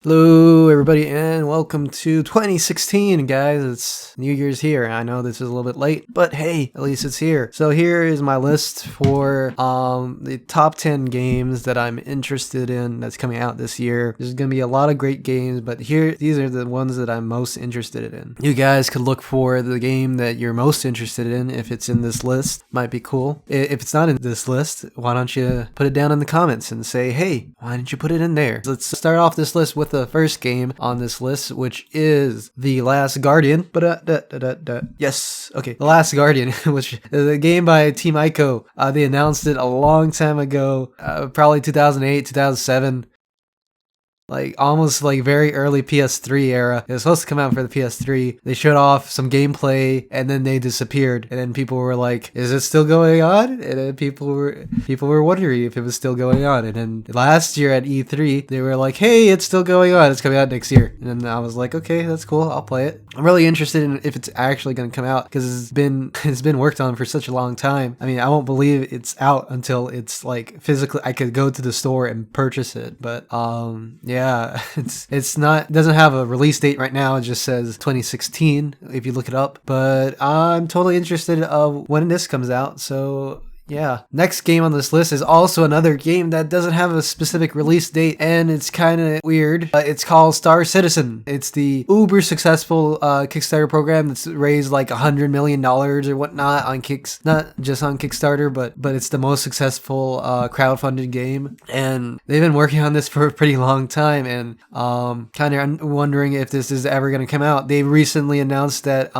Hello, everybody, and welcome to 2016, guys. It's New Year's here. I know this is a little bit late, but hey, at least it's here. So here is my list for the top 10 games that I'm interested in that's coming out this year. There's gonna be a lot of great games, but these are the ones that I'm most interested in. You guys could look for the game that you're most interested in if it's in this list. Might be cool. If it's not in this list, why don't you put it down in the comments and say, hey, why didn't you put it in there? Let's start off this list with the first game on this list, which is The Last Guardian. Yes, okay, The Last Guardian, which is a game by Team Ico. They announced it a long time ago, probably 2008, 2007. Like almost like very early PS3 era. It was supposed to come out for the PS3. They showed off some gameplay and then they disappeared. And then people were like, "Is it still going on?" And then people were wondering if it was still going on. And then last year at E3, they were like, "Hey, it's still going on. It's coming out next year." And then I was like, "Okay, that's cool. I'll play it." I'm really interested in if it's actually going to come out because it's been worked on for such a long time. I mean, I won't believe it's out until it's like physically I could go to the store and purchase it. But yeah, it's not, doesn't have a release date right now. It just says 2016 if you look it up. But I'm totally interested of when this comes out. So yeah. Next game on this list is also another game that doesn't have a specific release date, and it's kind of weird. It's called Star Citizen. It's the uber successful Kickstarter program that's raised like $100 million or whatnot on not just on Kickstarter, but it's the most successful crowdfunded game. And they've been working on this for a pretty long time, and kind of wondering if this is ever going to come out. They recently announced that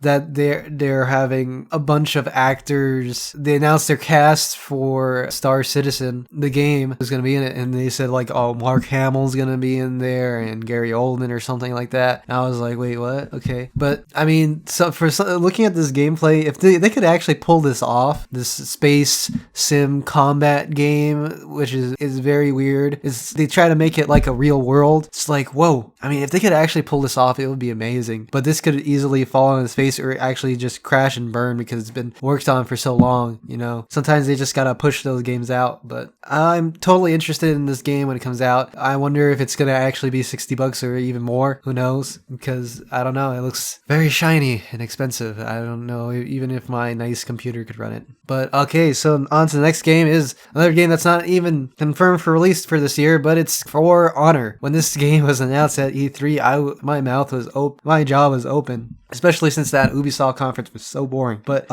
they're having a bunch of actors. They announced their cast for Star Citizen, the game, is going to be in it, and they said like, oh, Mark Hamill's going to be in there and Gary Oldman or something like that. And I was like, wait, what? Okay. But I mean, so looking at this gameplay, if they could actually pull this off, this space sim combat game, which is very weird, they try to make it like a real world. It's like, whoa. I mean, if they could actually pull this off, it would be amazing. But this could easily fall on its face or actually just crash and burn because it's been worked on for so long, you know. Sometimes they just gotta push those games out, but I'm totally interested in this game when it comes out. I wonder if it's gonna actually be $60 or even more. Who knows? Because I don't know. It looks very shiny and expensive. I don't know even if my nice computer could run it. But okay, so on to the next game is another game that's not even confirmed for release for this year, but it's For Honor. When this game was announced at E3, my mouth was open, my jaw was open. Especially since that Ubisoft conference was so boring. But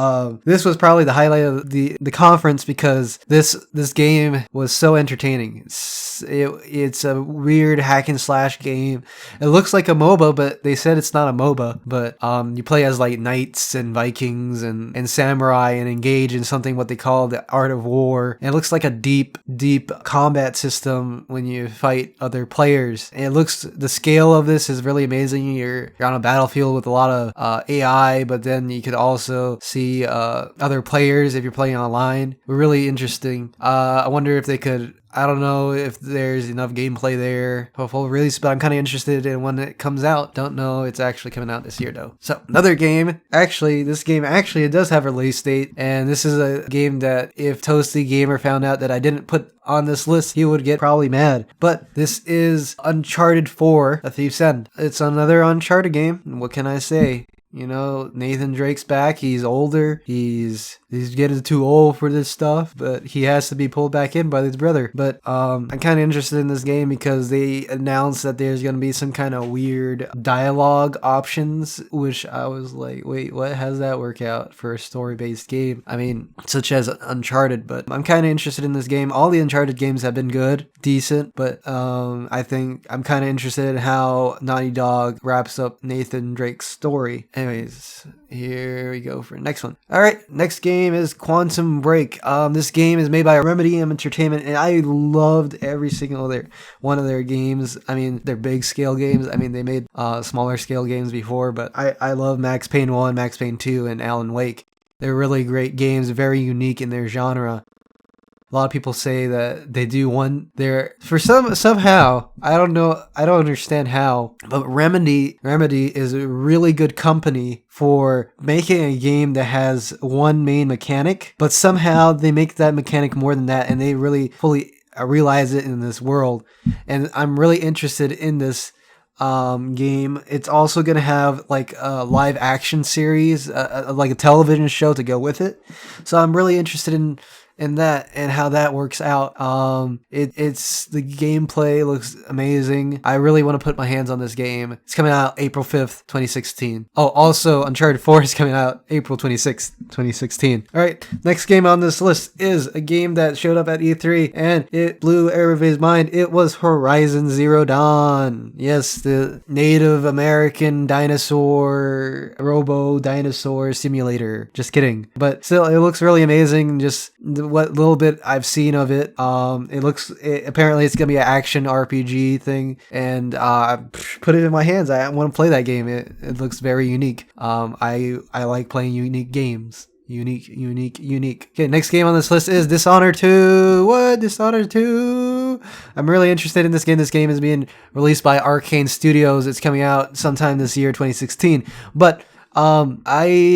this was probably the highlight of the conference because this game was so entertaining. It's a weird hack and slash game. It looks like a MOBA, but they said it's not a MOBA. But you play as like knights and Vikings and samurai and engage in something what they call the art of war. And it looks like a deep combat system when you fight other players. And the scale of this is really amazing. You're on a battlefield with a lot of AI, but then you could also see other players if you're playing online. Really interesting. I wonder if they could, I don't know if there's enough gameplay there for full release, but I'm kind of interested in when it comes out. Don't know it's actually coming out this year though. So another game, this game it does have a release date, and this is a game that if Toasty Gamer found out that I didn't put on this list, he would get probably mad. But this is Uncharted 4: A Thief's End. It's another Uncharted game. What can I say? You know, Nathan Drake's back. He's older. He's getting too old for this stuff, but he has to be pulled back in by his brother. But I'm kind of interested in this game because they announced that there's going to be some kind of weird dialogue options, which I was like, wait, what? How does that work out for a story-based game? I mean, such as Uncharted, but I'm kind of interested in this game. All the Uncharted games have been good, decent, but I think I'm kind of interested in how Naughty Dog wraps up Nathan Drake's story. Anyways, here we go for the next one. All right, next game is Quantum Break. This game is made by Remedy Entertainment, and I loved every single one of their games. I mean, they're big scale games. I mean, they made smaller scale games before, but I love Max Payne 1, Max Payne 2, and Alan Wake. They're really great games, very unique in their genre. A lot of people say that they do somehow, I don't know, I don't understand how, but Remedy is a really good company for making a game that has one main mechanic, but somehow they make that mechanic more than that, and they really fully realize it in this world. And I'm really interested in this game. It's also gonna have like a live action series, like a television show to go with it. So I'm really interested in that and how that works out. It's the gameplay looks amazing. I really want to put my hands on this game. It's coming out April 5th, 2016. Oh, also Uncharted 4 is coming out April 26th, 2016. All right, next game on this list is a game that showed up at E3 and it blew everybody's mind. It was Horizon Zero Dawn. Yes, the Native American dinosaur, robo dinosaur simulator. Just kidding. But still, it looks really amazing. Just what little bit I've seen of it, apparently it's gonna be an action RPG thing, and put it in my hands. I want to play that game. It looks very unique. I like playing unique games. Unique. Okay, next game on this list is Dishonored 2. What? Dishonored 2? I'm really interested in this game. This game is being released by Arcane Studios. It's coming out sometime this year, 2016. But I'm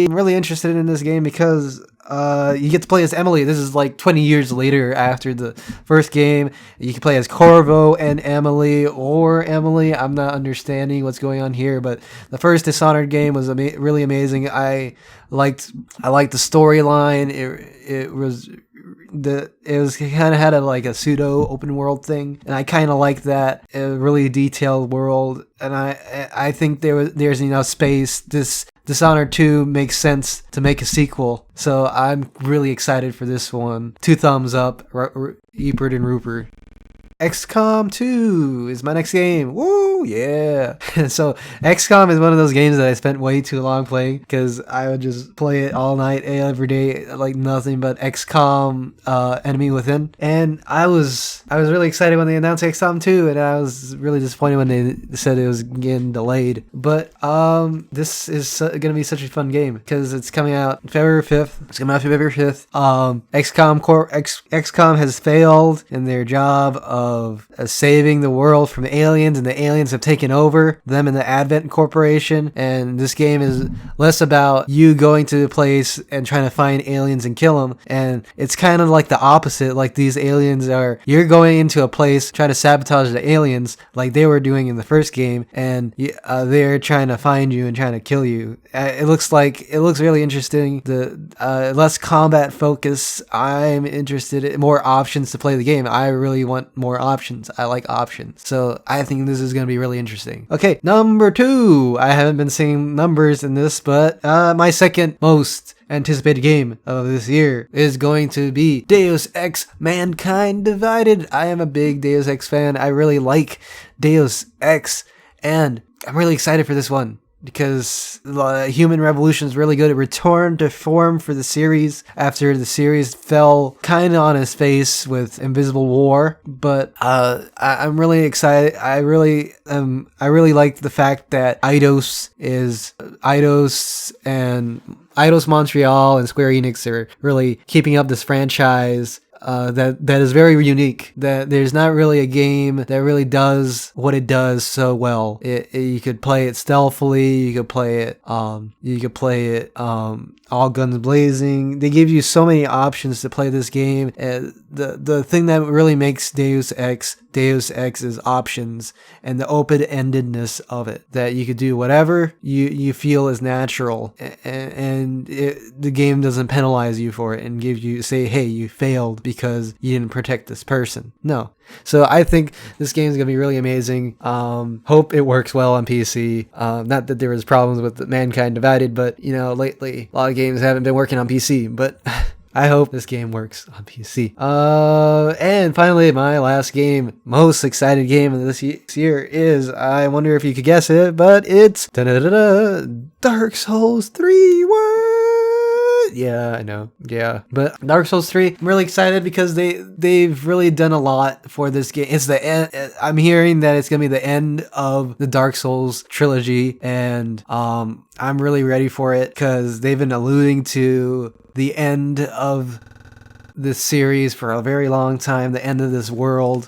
really interested in this game because you get to play as Emily. This is like 20 years later after the first game. You can play as Corvo and Emily, or Emily. I'm not understanding what's going on here, but the first Dishonored game was really amazing. I liked the storyline. It was kind of had a pseudo open world thing, and I kind of like that. A really detailed world, and I think there's enough space. This Dishonored 2 makes sense to make a sequel, so I'm really excited for this one. 2 thumbs up, Ebert and Rupert. XCOM 2 is my next game. Woo, yeah. So XCOM is one of those games that I spent way too long playing because I would just play it all night, every day, like nothing but XCOM Enemy Within. And I was really excited when they announced XCOM 2, and I was really disappointed when they said it was getting delayed. But this is going to be such a fun game because it's coming out February 5th. XCOM has failed in their job of saving the world from aliens, and the aliens have taken over them in the Advent Corporation. And this game is less about you going to a place and trying to find aliens and kill them, and it's kind of like the opposite. Like, these aliens you're going into a place trying to sabotage the aliens like they were doing in the first game, and they're trying to find you and trying to kill you. It looks really interesting. The less combat focus. I'm interested in more options to play the game. I really want more options. I like options. So I think this is going to be really interesting. Okay, number 2. I haven't been seeing numbers in this, but my second most anticipated game of this year is going to be Deus Ex Mankind Divided. I am a big Deus Ex fan. I really like Deus Ex, and I'm really excited for this one because Human Revolution is really good. It returned to form for the series after the series fell kind of on its face with Invisible War. But I'm really excited. I really like the fact that Eidos and Eidos Montreal and Square Enix are really keeping up this franchise. That is very unique. That there's not really a game that really does what it does so well. You could play it stealthily. You could play it. All guns blazing. They give you so many options to play this game. The thing that really makes Deus Ex is options and the open-endedness of it. That you could do whatever you feel is natural, and the game doesn't penalize you for it and say, hey, you failed because you didn't protect this person. No. So I think this game is going to be really amazing. Hope it works well on PC. Not that there was problems with Mankind Divided, but lately a lot of games haven't been working on PC, but I hope this game works on PC. And finally, my last game, most excited game of this year is, I wonder if you could guess it, but it's Dark Souls 3. What? Yeah, I know. Yeah, but Dark Souls 3, I'm really excited because they've really done a lot for this game. It's the end. I'm hearing that it's gonna be the end of the Dark Souls trilogy, and I'm really ready for it because they've been alluding to the end of this series for a very long time, the end of this world.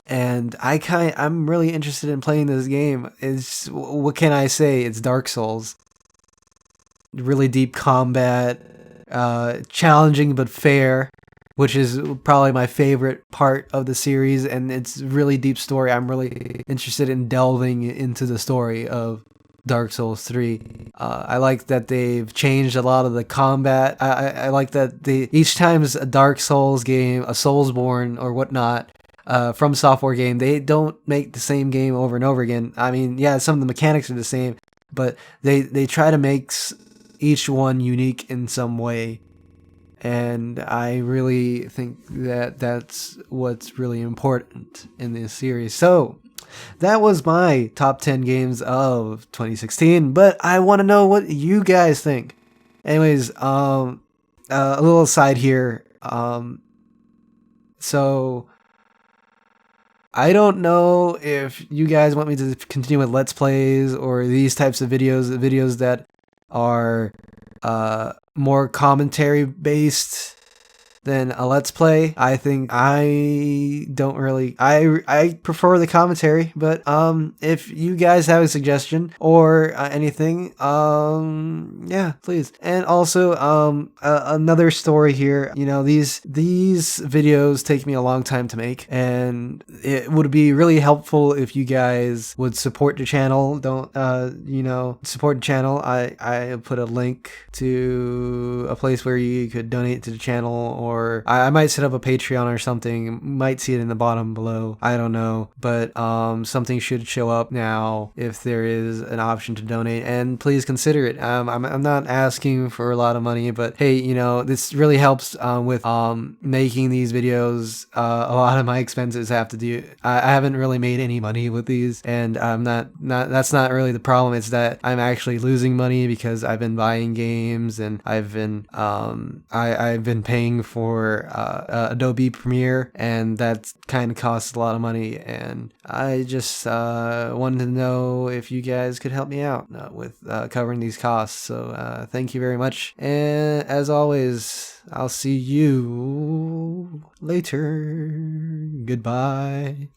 And I'm really interested in playing this game. What can I say? It's Dark Souls. Really deep combat, challenging but fair. which is probably my favorite part of the series, and it's really deep story. I'm really interested in delving into the story of Dark Souls 3. I like that they've changed a lot of the combat. I like that each time a Dark Souls game, a Soulsborne or whatnot, from Software game, they don't make the same game over and over again. I mean, yeah, some of the mechanics are the same, but they try to make each one unique in some way. And I really think that that's what's really important in this series. So that was my top 10 games of 2016, but I want to know what you guys think. Anyways, a little aside here. So I don't know if you guys want me to continue with Let's Plays or these types of videos that are more commentary based than a Let's Play. I think I don't really, I prefer the commentary, but if you guys have a suggestion or anything, yeah, please. And also another story here, you know, these videos take me a long time to make, and it would be really helpful if you guys would support the channel. Don't you know, support the channel. I put a link to a place where you could donate to the channel, or I might set up a Patreon or something. Might see it in the bottom below. I don't know, but something should show up now if there is an option to donate, and please consider it. I'm not asking for a lot of money, but hey, you know, this really helps with making these videos. A lot of my expenses have to do. I haven't really made any money with these, and I'm not. That's not really the problem. It's that I'm actually losing money because I've been buying games, and I've been I've been paying for Adobe Premiere, and that kind of costs a lot of money, and I just wanted to know if you guys could help me out with covering these costs. So thank you very much, and as always, I'll see you later. Goodbye.